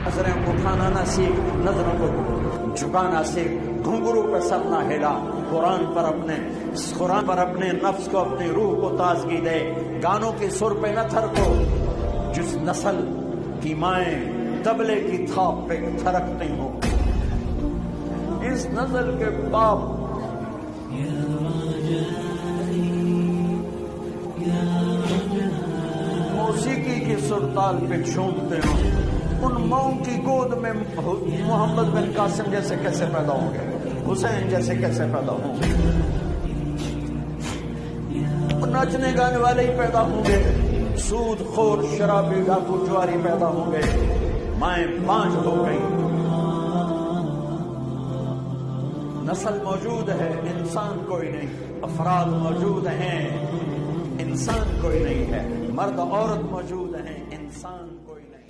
نظریں اٹھانا نہ سیکھ، نظروں کو جھکانا سیکھ، گھنگرو پہ سر نہ ہلا، قرآن پر اپنے نفس کو، اپنی روح کو تازگی دے، گانوں کی سر پہ نہ تھرکو۔ جس نسل کی مائیں تبلے کی تھاپ پہ تھرکتی ہوں، اس نسل کے باپ موسیقی کی سرتال پہ جھومتے ہوں، ان ماؤں کی گود میں محمد بن قاسم جیسے کیسے پیدا ہوں گے، حسین جیسے کیسے پیدا ہوں گے؟ ناچنے گانے والے ہی پیدا ہوں گے، سود خور شرابی ڈاکو جواری پیدا ہوں گے، مائیں بانجھ ہو گئی۔ نسل موجود ہے، انسان کوئی نہیں، افراد موجود ہیں، انسان کوئی نہیں ہے، مرد عورت موجود ہیں، انسان کوئی نہیں۔